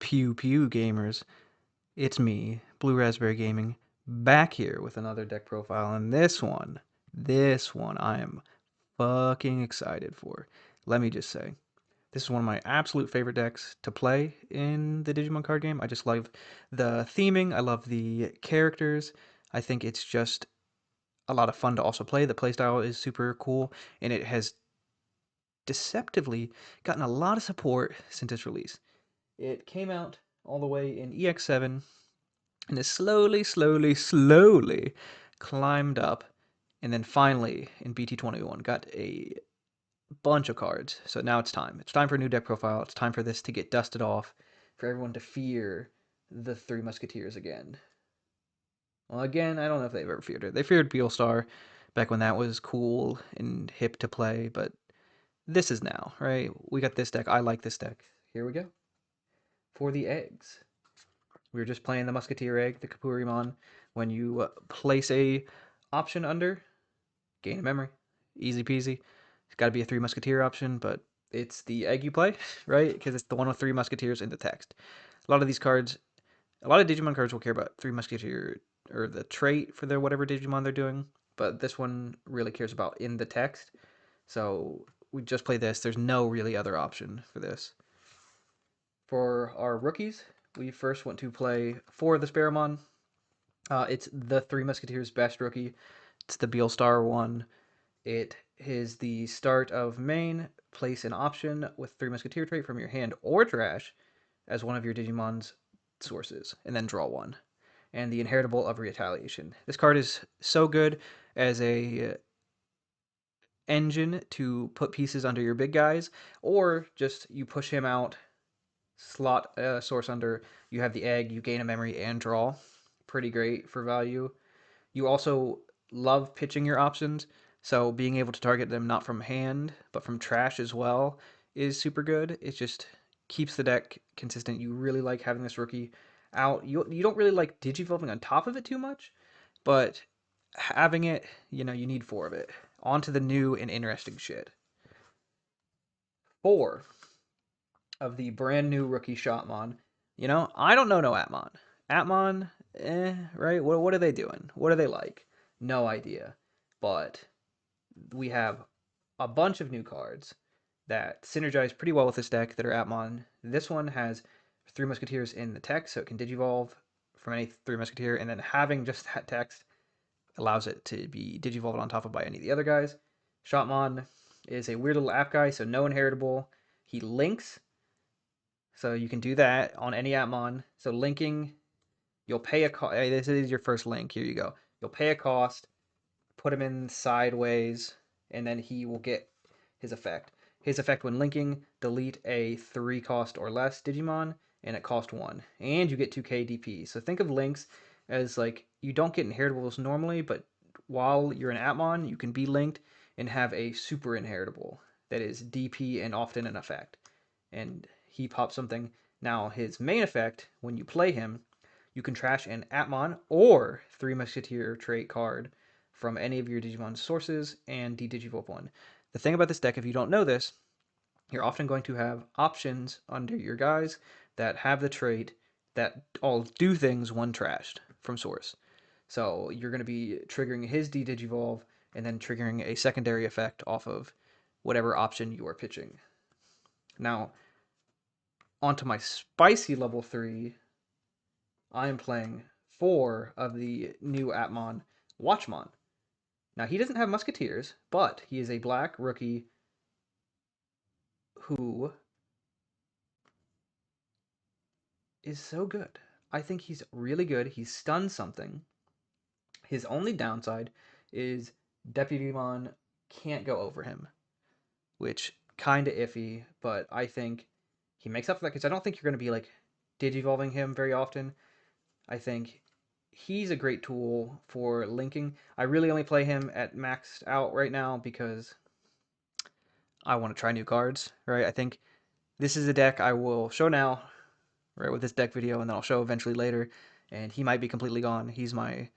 Pew Pew gamers, it's me, Blue Raspberry Gaming, back here with another deck profile, and this one I am fucking excited for. Let me just say, this is one of my absolute favorite decks to play in the Digimon card game. I just love the theming, I love the characters. I think it's just a lot of fun to also play. The playstyle is super cool, and it has deceptively gotten a lot of support since its release. It came out all the way in EX7 and has slowly climbed up, and then finally in BT21 got a bunch of cards. So now it's time. It's time for a new deck profile. It's time for this to get dusted off, for everyone to fear the Three Musketeers again. Well, again, I don't know if they've ever feared it. They feared Beelstar back when that was cool and hip to play, but this is now, right? We got this deck. I like this deck. Here we go. For the eggs. We were just playing the Musketeer egg, the Kapurimon. When you place a option under, gain a memory. Easy peasy. It's got to be a Three Musketeer option, but it's the egg you play, right? Because it's the one with Three Musketeers in the text. A lot of these cards, a lot of Digimon cards will care about Three Musketeer or the trait for their whatever Digimon they're doing, but this one really cares about in the text. So we just play this. There's no really other option for this. For our rookies, we first want to play for the Sparrowmon. It's the Three Musketeers' best rookie. It's the Beelstar one. It is the start of main. Place an option with Three Musketeer trait from your hand or trash as one of your Digimon's sources, and then draw one. And the Inheritable of Retaliation. This card is so good as a engine to put pieces under your big guys, or just you push him out, slot a source under, you have the egg, you gain a memory and draw. Pretty great for value. You also love pitching your options, so being able to target them not from hand, but from trash as well is super good. It just keeps the deck consistent. You really like having this rookie out. You don't really like digivolving on top of it too much, but having it, you need four of it. On to the new and interesting shit. Four of the brand new rookie Shotmon. I don't know no Appmon. Appmon, right? What are they doing? What are they like? No idea. But we have a bunch of new cards that synergize pretty well with this deck that are Appmon. This one has Three Musketeers in the text, so it can digivolve from any Three Musketeer, and then having just that text allows it to be digivolved on top of by any of the other guys. Shotmon is a weird little app guy, so no inheritable. He links, so you can do that on any Appmon. So linking, you'll pay a cost. This is your first link. Here you go. You'll pay a cost, put him in sideways, and then he will get his effect. His effect when linking, delete a 3 cost or less Digimon, and it cost 1. And you get 2k DP. So think of links as like, you don't get inheritables normally, but while you're an Appmon, you can be linked and have a super inheritable that is DP and often an effect. And he pops something. Now, his main effect, when you play him, you can trash an Appmon or Three Musketeer trait card from any of your Digimon sources and de-digivolve one. The thing about this deck, if you don't know this, you're often going to have options under your guys that have the trait that all do things when trashed from source. So you're going to be triggering his de-digivolve and then triggering a secondary effect off of whatever option you are pitching. Now, onto my spicy level 3, I am playing 4 of the new Appmon, Watchmon. Now, he doesn't have Musketeers, but he is a black rookie who is so good. I think he's really good. He's stunned something. His only downside is Deputymon can't go over him, which kind of iffy, but I think he makes up for that because I don't think you're going to be like digivolving him very often. I think he's a great tool for linking. I really only play him at maxed out right now because I want to try new cards, right? I think this is a deck I will show now, right, with this deck video, and then I'll show eventually later, and he might be completely gone. He's my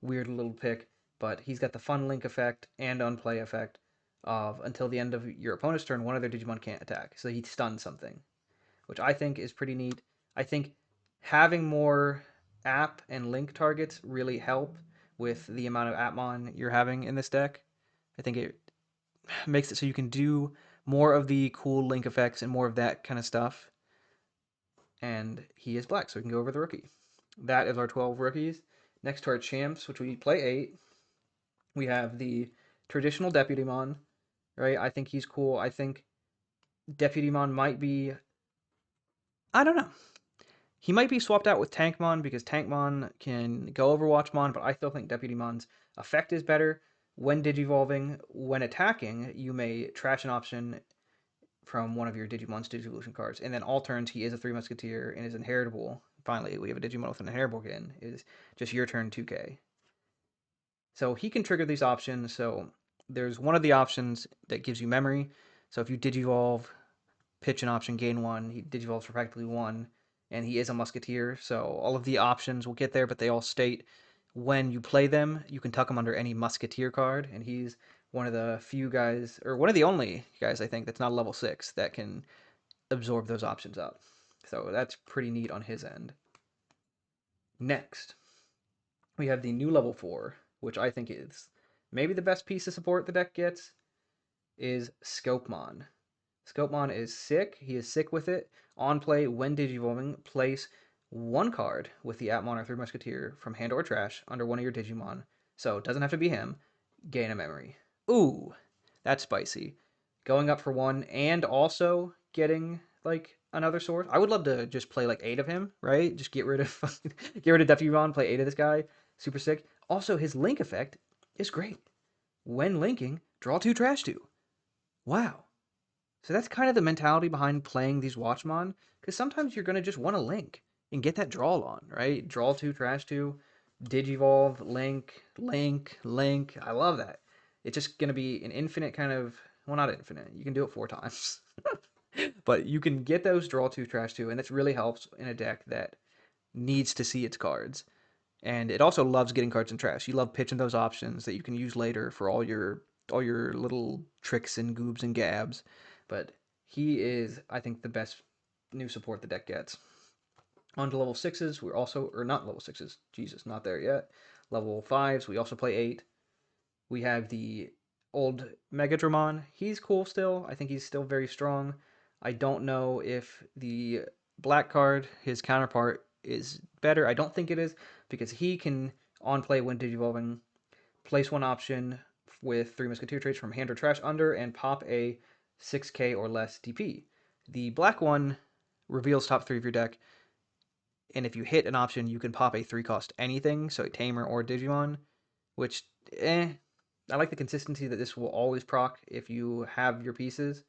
weird little pick, but he's got the fun link effect and unplay effect of until the end of your opponent's turn, one of their Digimon can't attack, so he stuns something, which I think is pretty neat. I think having more app and link targets really help with the amount of Appmon you're having in this deck. I think it makes it so you can do more of the cool link effects and more of that kind of stuff. And he is black, so we can go over the rookie. That is our 12 rookies. Next to our champs, which we play 8, we have the traditional Deputymon, right? I think he's cool. I think Deputymon might be, I don't know. He might be swapped out with Tankmon because Tankmon can go over Watchmon, but I still think Deputymon's effect is better. When digivolving, when attacking, you may trash an option from one of your Digimon's Digivolution cards. And then all turns, he is a 3 Musketeer and is inheritable. Finally, we have a Digimon with an inheritable again. Is just your turn 2k. So he can trigger these options. So there's one of the options that gives you memory. So if you Digivolve, pitch an option, gain 1, he Digivolves for practically 1, and he is a Musketeer. So all of the options will get there, but they all state when you play them, you can tuck him under any Musketeer card, and he's one of the few guys, or one of the only guys I think that's not level 6 that can absorb those options up. So that's pretty neat on his end. Next, we have the new level 4, which I think is maybe the best piece of support the deck gets, is Scopemon. Scopemon is sick. He is sick with it. On play, when Digivolving, place one card with the Appmon or 3 Musketeer from hand or trash under one of your Digimon. So it doesn't have to be him. Gain a memory. Ooh, that's spicy. Going up for 1 and also getting like another source. I would love to just play like 8 of him, right? Just get rid of get rid of Deputymon, play 8 of this guy. Super sick. Also, his link effect is great. When linking, draw 2, trash 2. Wow. So that's kind of the mentality behind playing these Watchmon, because sometimes you're going to just want to link and get that draw on, right? Draw 2, trash 2, Digivolve, link, link, link. I love that. It's just going to be an infinite kind of, well, not infinite. You can do it 4 times. But you can get those draw 2, trash 2, and this really helps in a deck that needs to see its cards. And it also loves getting cards in trash. You love pitching those options that you can use later for all your little tricks and goobs and gabs. But he is, I think, the best new support the deck gets. On to level 6s, we're also, or not level 6s, Jesus, not there yet. Level 5s, we also play 8. We have the old Megadramon. He's cool still. I think he's still very strong. I don't know if the black card, his counterpart, is better. I don't think it is, because he can, on play when Digivolving, place one option with 3 Musketeer traits from hand or trash under and pop a 6k or less DP. The black one reveals top 3 of your deck, and if you hit an option, you can pop a 3 cost anything, so a Tamer or Digimon, which, I like the consistency that this will always proc if you have your pieces.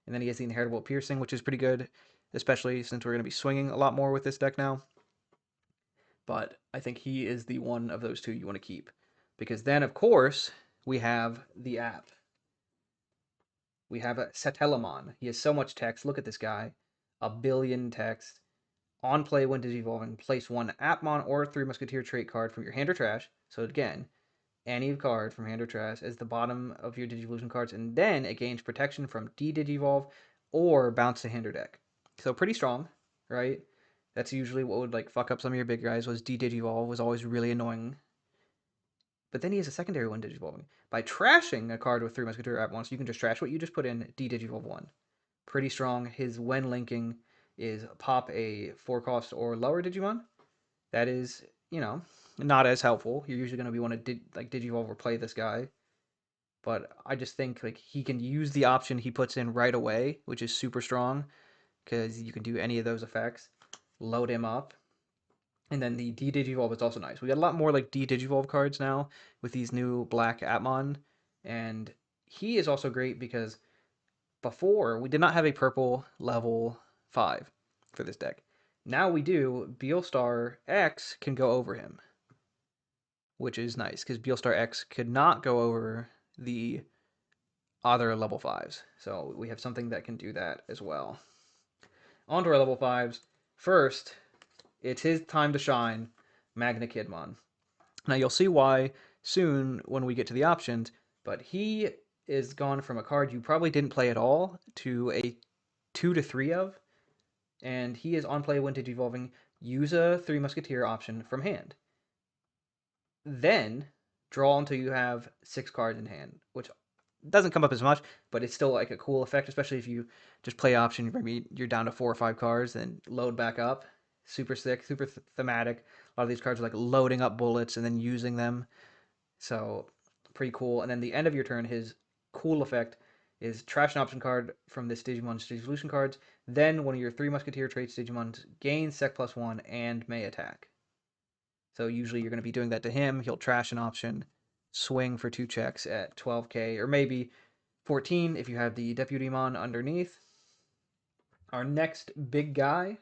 And then he has the inheritable piercing, which is pretty good, especially since we're going to be swinging a lot more with this deck now. But I think he is the one of those 2 you want to keep. Because then, of course, we have the app. We have a Satellamon. He has so much text. Look at this guy. A billion text. On play when Digivolving, place one Appmon or 3 Musketeer trait card from your hand or trash. So again, any card from hand or trash as the bottom of your Digivolution cards, and then it gains protection from de-Digivolve or bounce to hand or deck. So pretty strong, right? That's usually what would like fuck up some of your big guys. Was de-Digivolve was always really annoying. But then he has a secondary one Digivolving. By trashing a card with 3 Musketeer at once, you can just trash what you just put in, de-Digivolve 1. Pretty strong. His when linking is pop a 4 cost or lower Digimon. That is, not as helpful. You're usually going to be want to Digivolve or play this guy. But I just think like he can use the option he puts in right away, which is super strong, because you can do any of those effects. Load him up. And then the de-Digivolve is also nice. We got a lot more like de-Digivolve cards now with these new black Appmon. And he is also great because before we did not have a purple level 5 for this deck. Now we do. Beelstar X can go over him, which is nice because Beelstar X could not go over the other level 5s. So we have something that can do that as well. On to our level 5s. First, it's his time to shine, MagnaKidmon. Now you'll see why soon when we get to the options, but he is gone from a card you probably didn't play at all to a 2 to 3 of, and he is on play when Digivolving. Use a Three Musketeer option from hand. Then draw until you have 6 cards in hand, which doesn't come up as much, but it's still like a cool effect, especially if you just play option. Maybe you're down to 4 or 5 cards, then load back up. Super sick, super thematic. A lot of these cards are like loading up bullets and then using them. So pretty cool. And then the end of your turn, his cool effect is trash an option card from this Digimon's Digivolution cards. Then one of your 3 Musketeer traits Digimons gains Sec +1 and may attack. So usually you're going to be doing that to him. He'll trash an option, swing for 2 checks at 12k, or maybe 14 if you have the Deputymon underneath. Our next big guy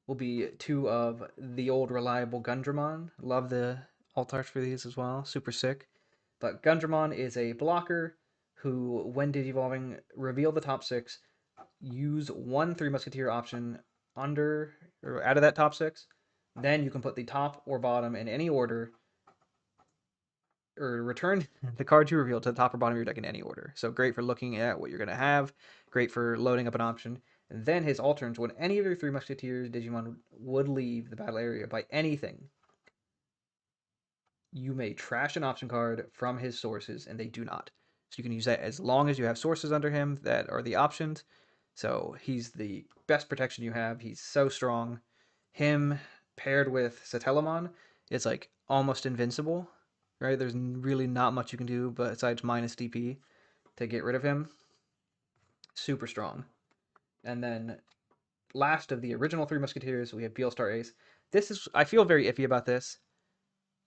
will be 2 of the old reliable Gundramon. Love the alt arts for these as well. Super sick. But Gundramon is a blocker who, when Digivolving, reveal the top 6, use 1 3 Musketeer option under or out of that top 6. Then you can put the top or bottom in any order, or return the cards you reveal to the top or bottom of your deck in any order. So great for looking at what you're going to have, great for loading up an option. And then his alterns, when any of your 3 Musketeers Digimon would leave the battle area by anything, you may trash an option card from his sources, and they do not. So you can use that as long as you have sources under him that are the options. So he's the best protection you have. He's so strong. Him paired with Satellamon is like almost invincible, right? There's really not much you can do besides minus DP to get rid of him. Super strong. And then last of the original 3 Musketeers, we have Beelstar Ace. This is, I feel very iffy about this,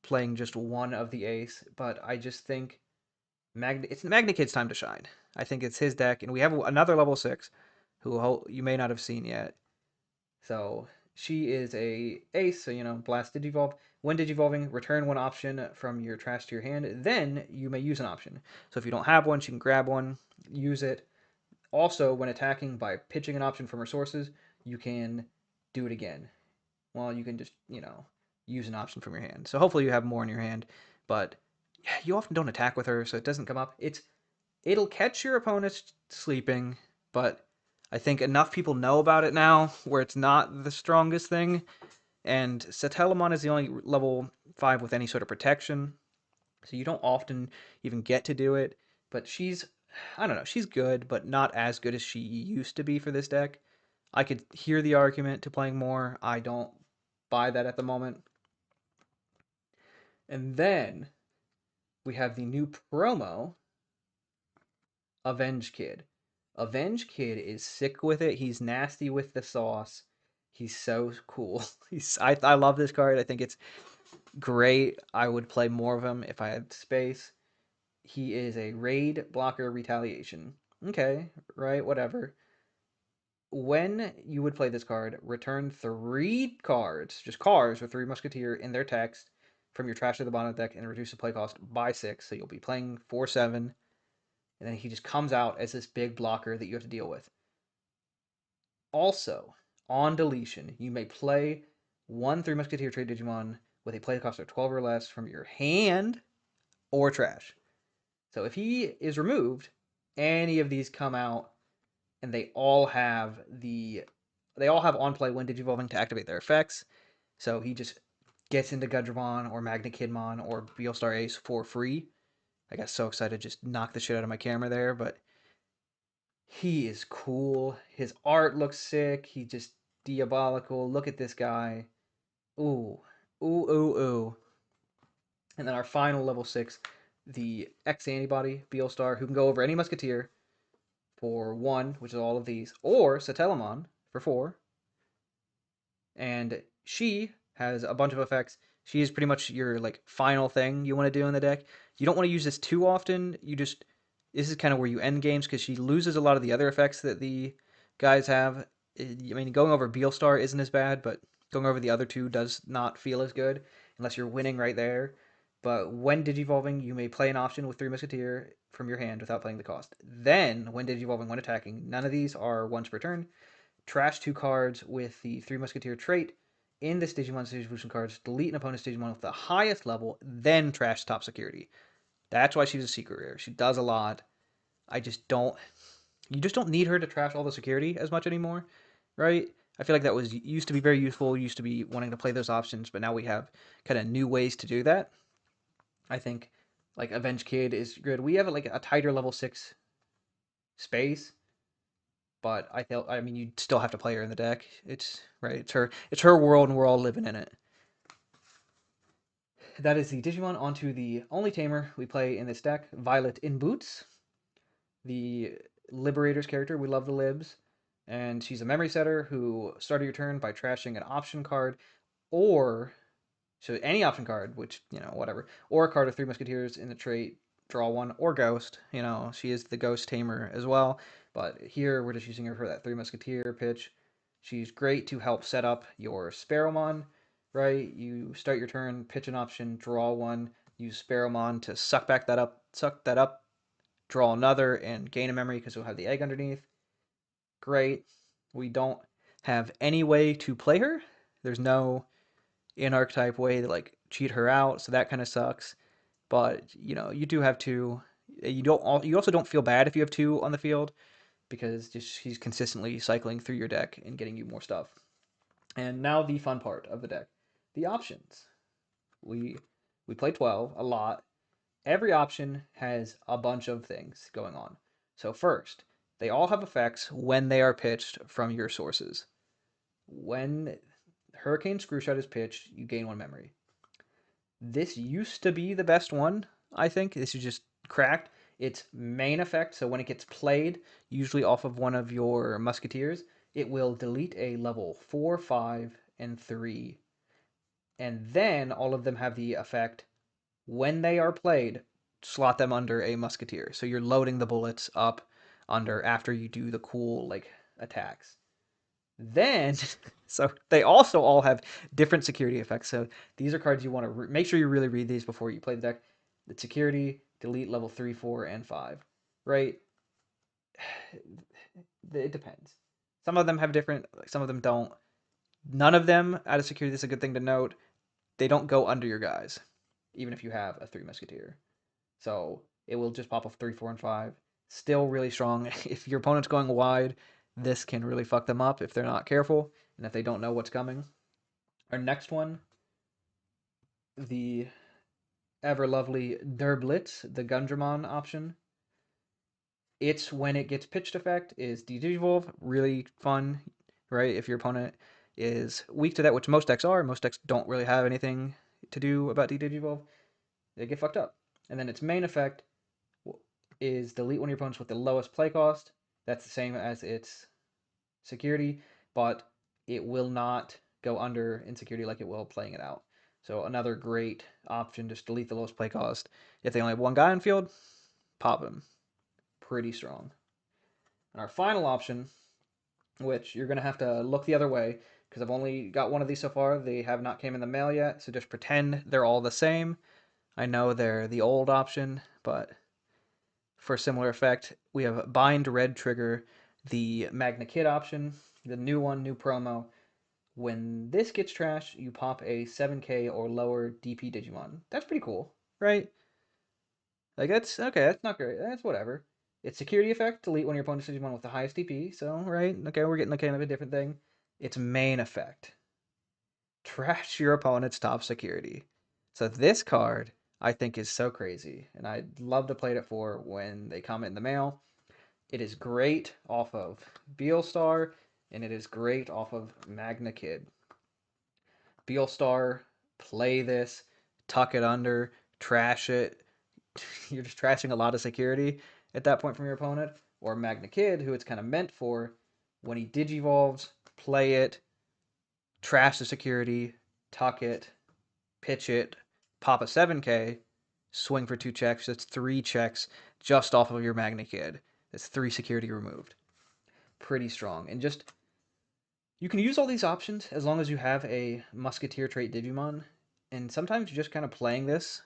playing just one of the Ace, but I just think it's MagnaKid's time to shine. I think it's his deck, and we have another level 6 who you may not have seen yet. So she is a Ace, so Blast Digivolve. When Digivolving, return 1 option from your trash to your hand. Then you may use an option. So if you don't have one, she can grab one, use it. Also, when attacking by pitching an option from her sources, you can do it again. Well, you can just, use an option from your hand. So hopefully you have more in your hand, but you often don't attack with her, so it doesn't come up. It'll catch your opponents sleeping, but I think enough people know about it now where it's not the strongest thing. And Satellamon is the only level 5 with any sort of protection, so you don't often even get to do it. But I don't know, she's good, but not as good as she used to be for this deck. I could hear the argument to playing more. I don't buy that at the moment. And then we have the new promo, AvengeKid. AvengeKid is sick with it. He's nasty with the sauce. He's so cool. I love this card. I think it's great. I would play more of him if I had space. He is a raid blocker retaliation. Okay, right, whatever. When you would play this card, return 3 cards, just cards with 3 Musketeer in their text from your trash to the bottom of the deck and reduce the play cost by 6. So you'll be playing 4/7. And then he just comes out as this big blocker that you have to deal with. Also, on deletion, you may play 1 3 Musketeer trait Digimon with a play cost of 12 or less from your hand or trash. So if he is removed, any of these come out, and they all have on play when Digivolving to activate their effects. So he just gets into Gundramon or MagnaKidmon or Beelstar Ace for free. I got so excited, just knocked the shit out of my camera there, but he is cool. His art looks sick. He just diabolical. Look at this guy. Ooh. Ooh, ooh, ooh. And then our final level 6, the X antibody, Beelstar, who can go over any Musketeer for 1, which is all of these, or Satellamon for 4. And she has a bunch of effects. She is pretty much your like final thing you want to do in the deck. You don't want to use this too often. This is kind of where you end games because she loses a lot of the other effects that the guys have. I mean, going over Beelstar isn't as bad, but going over the other 2 does not feel as good unless you're winning right there. But when Digivolving, you may play an option with 3 Musketeer from your hand without playing the cost. Then, when Digivolving, when attacking, none of these are once per turn. Trash 2 cards with the 3 Musketeer trait in this Digimon's Digivolution cards. Delete an opponent's Digimon with the highest level, then trash top security. That's why she's a secret rare. She does a lot. You just don't need her to trash all the security as much anymore, right? I feel like that was used to be very useful, used to be wanting to play those options, but now we have kind of new ways to do that. I think like Avenge Kid is good. We have like a tighter level 6 space, but I mean you still have to play her in the deck. It's right. It's her world and we're all living in it. That is the Digimon. Onto the only Tamer we play in this deck, Violet in Boots, the Liberator's character. We love the Libs. And she's a memory setter who started your turn by trashing an option card or so any option card, which, whatever, or a card of Three Musketeers in the trait, draw one, or Ghost. She is the Ghost Tamer as well. But here we're just using her for that Three Musketeer pitch. She's great to help set up your Sparrowmon, right? You start your turn, pitch an option, draw one, use Sparrowmon to suck that up, draw another, and gain a memory because you'll have the egg underneath. Great. We don't have any way to play her. There's no in archetype way to like cheat her out, so that kind of sucks. But you do have two. You also don't feel bad if you have two on the field because just he's consistently cycling through your deck and getting you more stuff. And now the fun part of the deck, the options. We we play 12 a lot. Every option has a bunch of things going on. So first, they all have effects when they are pitched from your sources. When Hurricane Screwshot is pitched, you gain one memory. This used to be the best one, I think. This is just cracked. Its main effect, so when it gets played, usually off of one of your Musketeers, it will delete a level 4, 5, and 3. And then all of them have the effect, when they are played, slot them under a Musketeer. So you're loading the bullets up under after you do the cool, like, attacks. Then, so they also all have different security effects. So these are cards you want to make sure you really read these before you play the deck. The security, delete level 3, 4, and 5. Right? It depends. Some of them have different, some of them don't. None of them out of security, this is a good thing to note. They don't go under your guys, even if you have a 3 Musketeer. So it will just pop off 3, 4, and 5. Still really strong. If your opponent's going wide, this can really fuck them up if they're not careful and if they don't know what's coming. Our next one, the ever lovely Derblitz, the Gundramon option. It's when it gets pitched effect is Digivolve, really fun, right? If your opponent is weak to that, which most decks are, most decks don't really have anything to do about Digivolve, they get fucked up. And then its main effect is delete one of your opponents with the lowest play cost. That's the same as its security, but it will not go under insecurity like it will playing it out. So another great option, just delete the lowest play cost. If they only have one guy on field, pop him. Pretty strong. And our final option, which you're going to have to look the other way, because I've only got one of these so far. They have not came in the mail yet, so just pretend they're all the same. I know they're the old option, but for similar effect, we have Bind Red Trigger, the MagnaKid option, the new one, new promo. When this gets trashed, you pop a 7k or lower DP Digimon. That's pretty cool, right? Like, that's okay, that's not great. That's whatever. It's security effect, delete one of your opponent's Digimon with the highest DP, so, right? Okay, we're getting a kind of a different thing. Its main effect, trash your opponent's top security. So this card, I think, is so crazy, and I'd love to play it for when they come in the mail. It is great off of Beelstar, and it is great off of MagnaKid. Beelstar, play this, tuck it under, trash it. You're just trashing a lot of security at that point from your opponent. Or MagnaKid, who it's kind of meant for, when he digivolves, play it, trash the security, tuck it, pitch it, pop a 7k, swing for 2 checks. That's 3 checks just off of your MagnaKid. That's 3 security removed. Pretty strong. And just, you can use all these options as long as you have a Musketeer trait Digimon. And sometimes just kind of playing this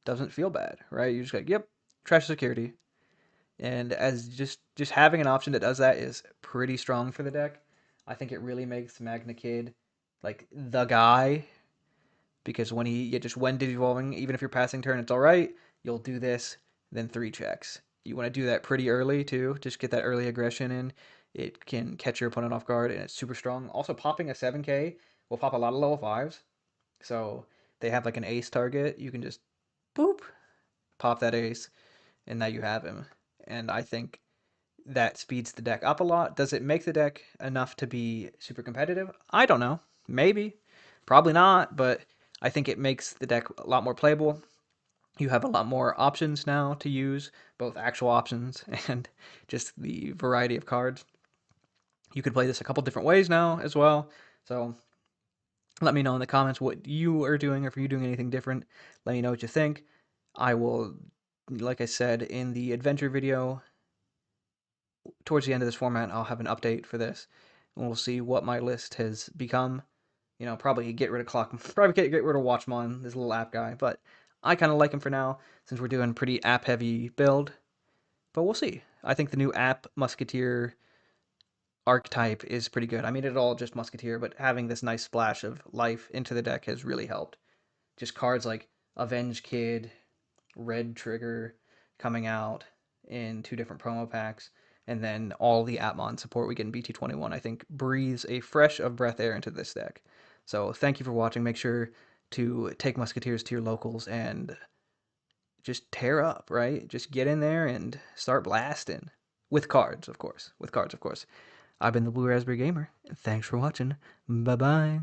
doesn't feel bad, right? You're just like, yep, trash security. And as just having an option that does that is pretty strong for the deck. I think it really makes MagnaKid like the guy, because when when digivolving, even if you're passing turn, it's all right. You'll do this, then 3 checks. You want to do that pretty early too, just get that early aggression in, It can catch your opponent off guard, and it's super strong. Also, popping a 7K will pop a lot of level 5s. So they have like an ace target. You can just boop, pop that ace, and now you have him. And I think that speeds the deck up a lot. Does it make the deck enough to be super competitive? I don't know. Maybe. Probably not, but I think it makes the deck a lot more playable. You have a lot more options now to use, both actual options and just the variety of cards. You could play this a couple different ways now as well. So let me know in the comments what you are doing, or if you're doing anything different. Let me know what you think. I will, like I said in the adventure video, towards the end of this format, I'll have an update for this, and we'll see what my list has become. You know, probably get rid of Clock, probably get rid of Watchmon, this little app guy, but I kind of like him for now since we're doing pretty app heavy build. But we'll see. I think the new app Musketeer archetype is pretty good. I mean, it's all just Musketeer, but having this nice splash of life into the deck has really helped. Just cards like AvengeKid, Red Trigger coming out in 2 different promo packs, and then all the Appmon support we get in BT21, I think breathes a fresh of breath air into this deck. So thank you for watching. Make sure to take Musketeers to your locals and just tear up, right? Just get in there and start blasting. With cards, of course. With cards, of course. I've been the Blue Raspberry Gamer, and thanks for watching. Bye bye.